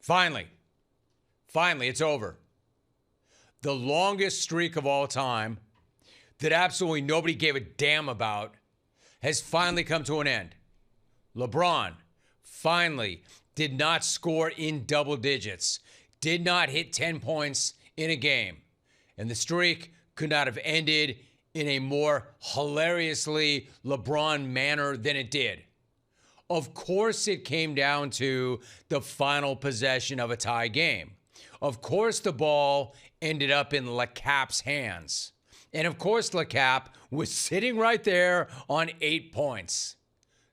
Finally, it's over. The longest streak of all time that absolutely nobody gave a damn about has finally come to an end. LeBron finally did not score in double digits, did not hit 10 points in a game, and the streak could not have ended in a more hilariously LeBron manner than it did. Of course, it came down to the final possession of a tie game. Of course, the ball ended up in LeCap's hands. And of course, LeCap was sitting right there on 8 points.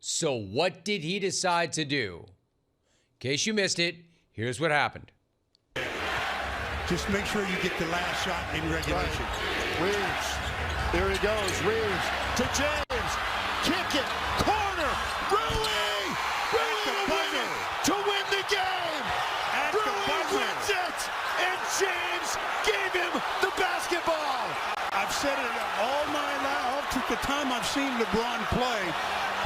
So what did he decide to do? In case you missed it, here's what happened. Just make sure you get the last shot in regulation. Reeves, there he goes. Reeves to James. Kick it. Corner. Rui to win the game. Rui wins it. And James gave him the basketball. I've said it all the time I've seen LeBron play.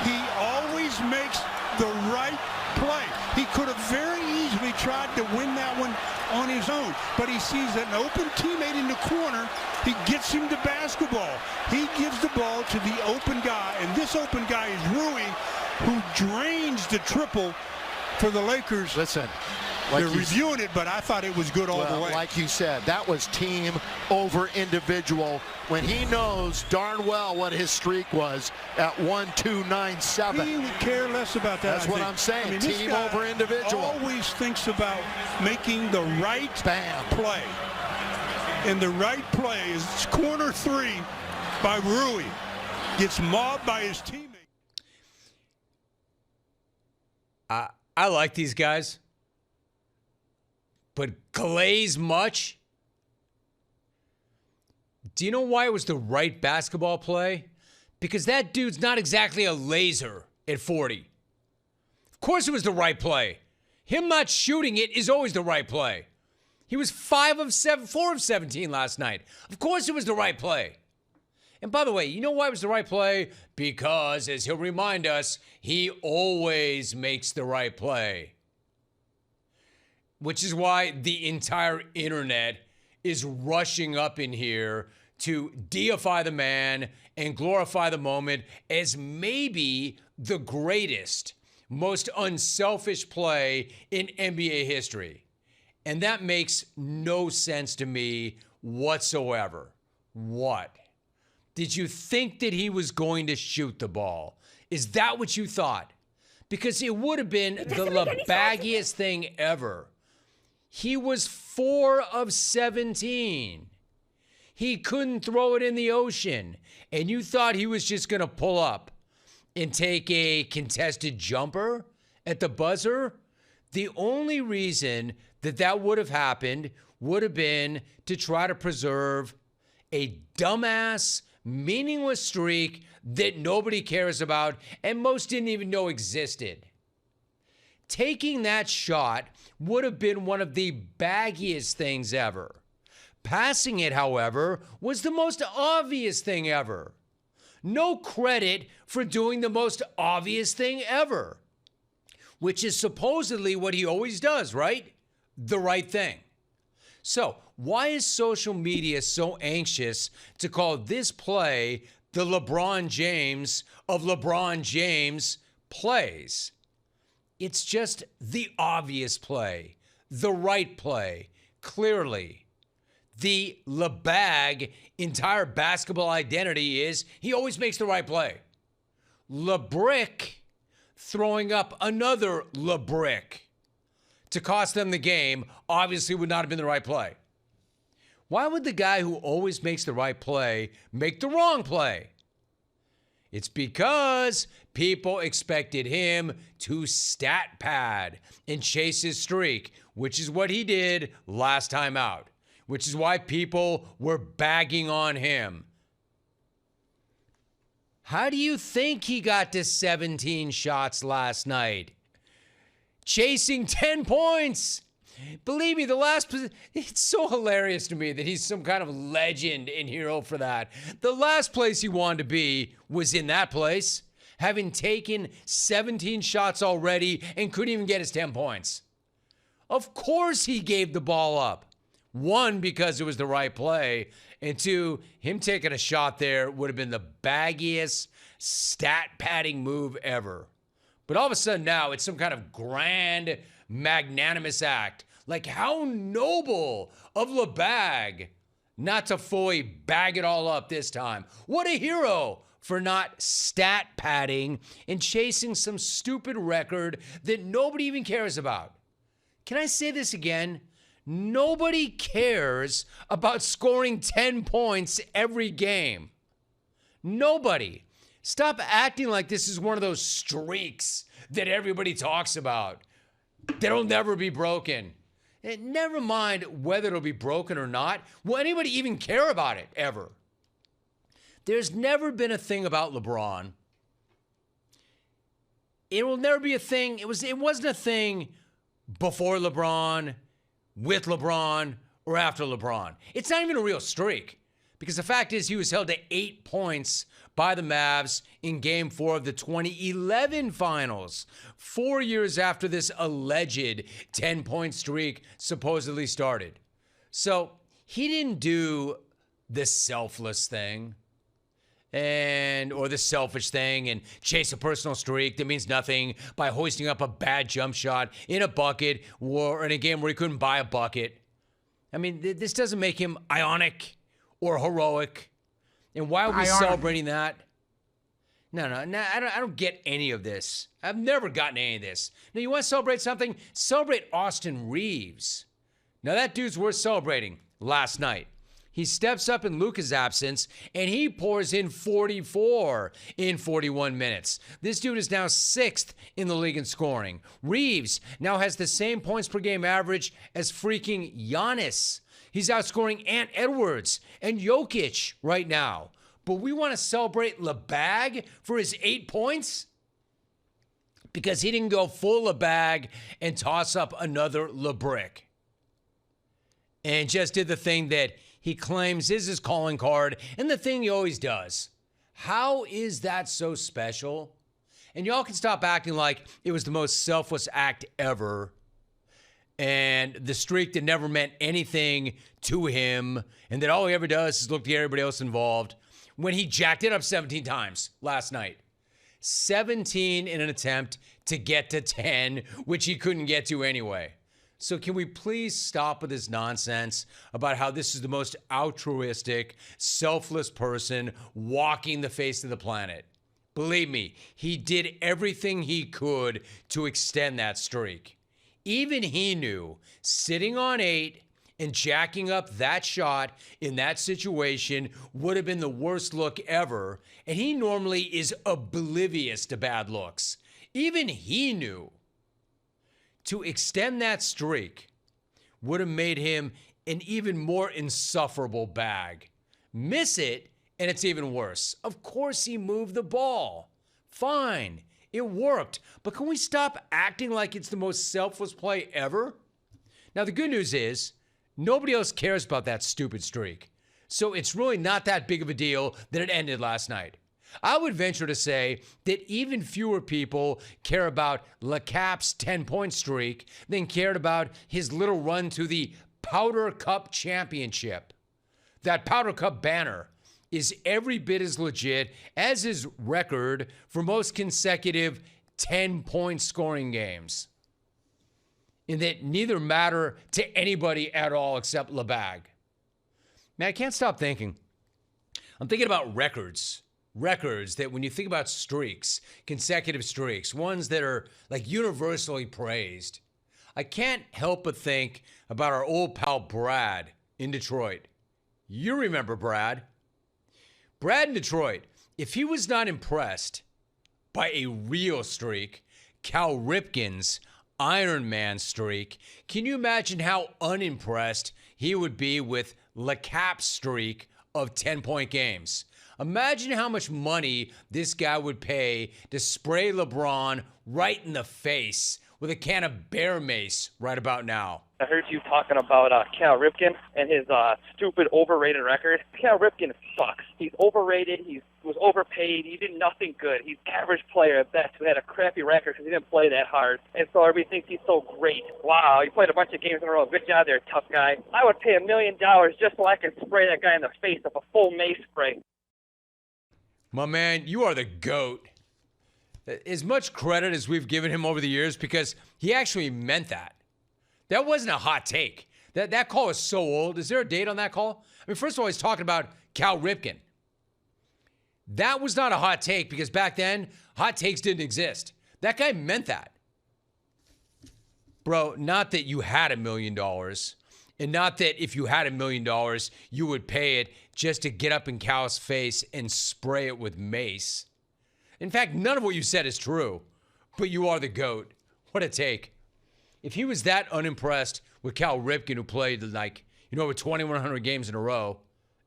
He always makes the right play. He could have very easily tried to win that one on his own, but he sees an open teammate in the corner. He gets him the basketball. He gives the ball to the open guy, and this open guy is Rui, who drains the triple for the Lakers. Listen, they're reviewing it, but I thought it was good all the way. Like you said, that was team over individual when he knows darn well what his streak was at 1-2-9-7. He would care less about that. That's what I'm saying. I mean, team over individual. Always thinks about making the right play. And the right play is corner three by Rui. Gets mobbed by his teammate. I like these guys. But glaze much? Do you know why it was the right basketball play? Because that dude's not exactly a laser at 40. Of course it was the right play. Him not shooting it is always the right play. He was 4 of 17 last night. Of course it was the right play. And by the way, you know why it was the right play? Because, as he'll remind us, he always makes the right play. Which is why the entire internet is rushing up in here to deify the man and glorify the moment as maybe the greatest, most unselfish play in NBA history. And that makes no sense to me whatsoever. What? Did you think that he was going to shoot the ball? Is that what you thought? Because it would have been the baggiest thing ever. He was 4 of 17. He couldn't throw it in the ocean. And you thought he was just going to pull up and take a contested jumper at the buzzer? The only reason that would have happened would have been to try to preserve a dumbass, meaningless streak that nobody cares about and most didn't even know existed. Taking that shot would have been one of the baggiest things ever. Passing it, however, was the most obvious thing ever. No credit for doing the most obvious thing ever, which is supposedly what he always does, right? The right thing. So, why is social media so anxious to call this play the LeBron James of LeBron James plays? It's just the obvious play, the right play, clearly. The LeBag entire basketball identity is he always makes the right play. LeBrick throwing up another LeBrick to cost them the game obviously would not have been the right play. Why would the guy who always makes the right play make the wrong play? It's because people expected him to stat pad and chase his streak, which is what he did last time out, which is why people were bagging on him. How do you think he got to 17 shots last night? Chasing 10 points. Believe me, it's so hilarious to me that he's some kind of legend and hero for that. The last place he wanted to be was in that place, having taken 17 shots already and couldn't even get his 10 points. Of course he gave the ball up. One, because it was the right play, and two, him taking a shot there would have been the baggiest stat padding move ever. But all of a sudden now it's some kind of grand, magnanimous act. Like, how noble of LeBag not to fully bag it all up this time. What a hero for not stat padding and chasing some stupid record that nobody even cares about. Can I say this again? Nobody cares about scoring 10 points every game. Nobody. Stop acting like this is one of those streaks that everybody talks about. That'll never be broken. And never mind whether it'll be broken or not. Will anybody even care about it ever? There's never been a thing about LeBron. It will never be a thing. It wasn't a thing before LeBron, with LeBron, or after LeBron. It's not even a real streak, because the fact is he was held to 8 points by the Mavs in Game 4 of the 2011 Finals, 4 years after this alleged 10-point streak supposedly started. So he didn't do the selfless thing or the selfish thing and chase a personal streak that means nothing by hoisting up a bad jump shot in a bucket or in a game where he couldn't buy a bucket. I mean, this doesn't make him ionic or heroic. And why are we celebrating that? No, I don't get any of this. I've never gotten any of this. Now, you want to celebrate something? Celebrate Austin Reeves. Now, that dude's worth celebrating last night. He steps up in Luka's absence, and he pours in 44 in 41 minutes. This dude is now 6th in the league in scoring. Reeves now has the same points per game average as freaking Giannis. He's outscoring Ant Edwards and Jokic right now. But we want to celebrate LeBag for his 8 points? Because he didn't go full LeBag and toss up another LeBrick. And just did the thing that he claims is his calling card, and the thing he always does. How is that so special? And y'all can stop acting like it was the most selfless act ever, and the streak that never meant anything to him, and that all he ever does is look to get everybody else involved, when he jacked it up 17 times last night. 17 in an attempt to get to 10, which he couldn't get to anyway. So can we please stop with this nonsense about how this is the most altruistic, selfless person walking the face of the planet? Believe me, he did everything he could to extend that streak. Even he knew sitting on 8 and jacking up that shot in that situation would have been the worst look ever, and he normally is oblivious to bad looks. Even he knew to extend that streak would have made him an even more insufferable bag. Miss it, and it's even worse. Of course he moved the ball. Fine, it worked. But can we stop acting like it's the most selfless play ever? Now, the good news is nobody else cares about that stupid streak. So it's really not that big of a deal that it ended last night. I would venture to say that even fewer people care about LeCap's 10-point streak than cared about his little run to the Powder Cup Championship. That Powder Cup banner is every bit as legit as his record for most consecutive 10-point scoring games, in that neither matter to anybody at all except LeBag. Man, I can't stop thinking. I'm thinking about records that when you think about streaks, consecutive streaks, ones that are like universally praised, I can't help but think about our old pal Brad in Detroit. You remember Brad. Brad in Detroit, if he was not impressed by a real streak, Cal Ripken's Iron Man streak, can you imagine how unimpressed he would be with LeCap's streak of 10-point games? Imagine how much money this guy would pay to spray LeBron right in the face with a can of bear mace right about now. I heard you talking about Cal Ripken and his stupid overrated record. Cal Ripken sucks. He's overrated. He's was overpaid. He did nothing good. He's an average player at best who had a crappy record because he didn't play that hard. And so everybody thinks he's so great. Wow, he played a bunch of games in a row. Good job there, tough guy. I would pay $1 million just so I could spray that guy in the face with a full mace spray. My man, you are the GOAT. As much credit as we've given him over the years, because he actually meant that. That wasn't a hot take. That call is so old. Is there a date on that call? I mean, first of all, he's talking about Cal Ripken. That was not a hot take because back then, hot takes didn't exist. That guy meant that. Bro, not that you had $1 million, and not that if you had $1 million, you would pay it just to get up in Cal's face and spray it with mace. In fact, none of what you said is true, but you are the GOAT. What a take. If he was that unimpressed with Cal Ripken, who played with 2,100 games in a row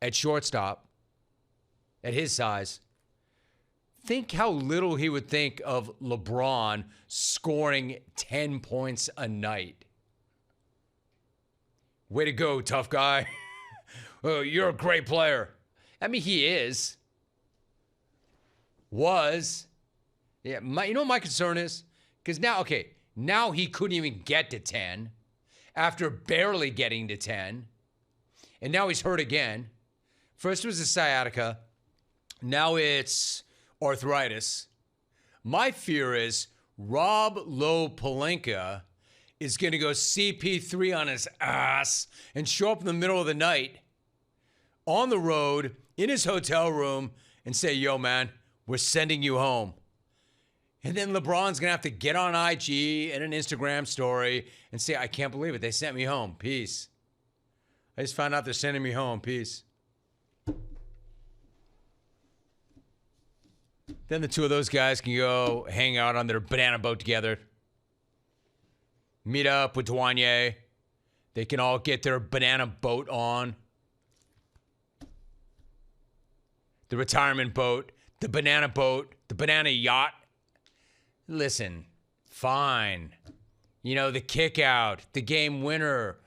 at shortstop, at his size, think how little he would think of LeBron scoring 10 points a night. Way to go, tough guy. Oh, you're a great player. I mean, he is. Was. Yeah, my concern is? Because now he couldn't even get to 10 after barely getting to 10. And now he's hurt again. First it was a sciatica. Now it's arthritis. My fear is Rob Lowe Pelinka is going to go CP3 on his ass and show up in the middle of the night on the road in his hotel room and say, yo, man, we're sending you home. And then LeBron's going to have to get on IG and an Instagram story and say, I can't believe it. They sent me home. Peace. I just found out they're sending me home. Peace. Then the two of those guys can go hang out on their banana boat together. Meet up with Dwanye. They can all get their banana boat on. The retirement boat, the banana boat, the banana yacht. Listen, fine. The kick out, the game winner,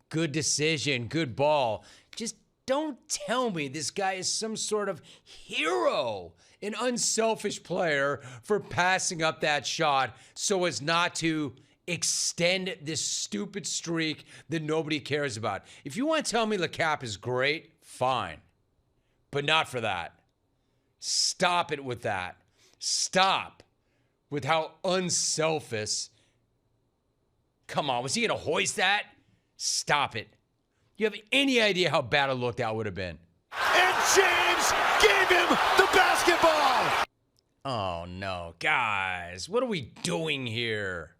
good decision, good ball. Just don't tell me this guy is some sort of hero, an unselfish player for passing up that shot so as not to extend this stupid streak that nobody cares about. If you want to tell me LeCap is great, fine. But not for that. Stop it with that. Stop with how unselfish. Come on, was he going to hoist that? Stop it. You have any idea how bad a look that would have been? And James gave him the basketball. Oh, no. Guys, what are we doing here?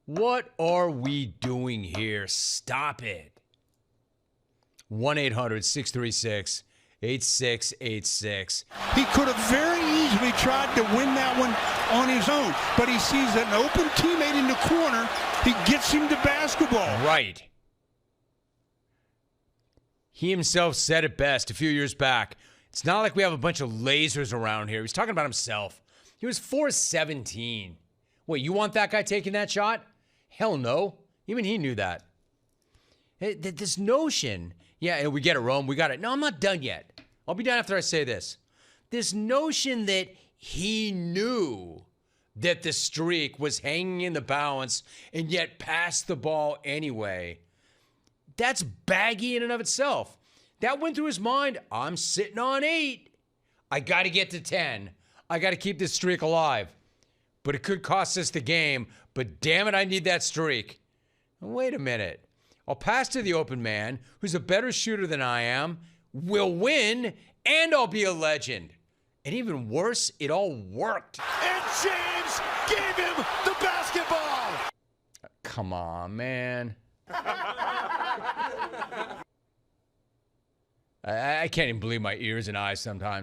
What are we doing here? Stop it. 1-800-636-8686. He could have very easily tried to win that one on his own, but he sees an open teammate in the corner. He gets him the basketball. Right. He himself said it best a few years back. It's not like we have a bunch of lasers around here. He's talking about himself. He was 4'17". Wait, you want that guy taking that shot? Hell no. Even he knew that. This notion, yeah, we get it, Rome. We got it. No, I'm not done yet. I'll be done after I say this. This notion that he knew that the streak was hanging in the balance and yet passed the ball anyway. That's baggy in and of itself. That went through his mind. I'm sitting on 8. I got to get to 10. I got to keep this streak alive. But it could cost us the game. But damn it, I need that streak. Wait a minute. I'll pass to the open man, who's a better shooter than I am, will win, and I'll be a legend. And even worse, it all worked. And James gave him the basketball. Come on, man. I can't even believe my ears and eyes sometimes.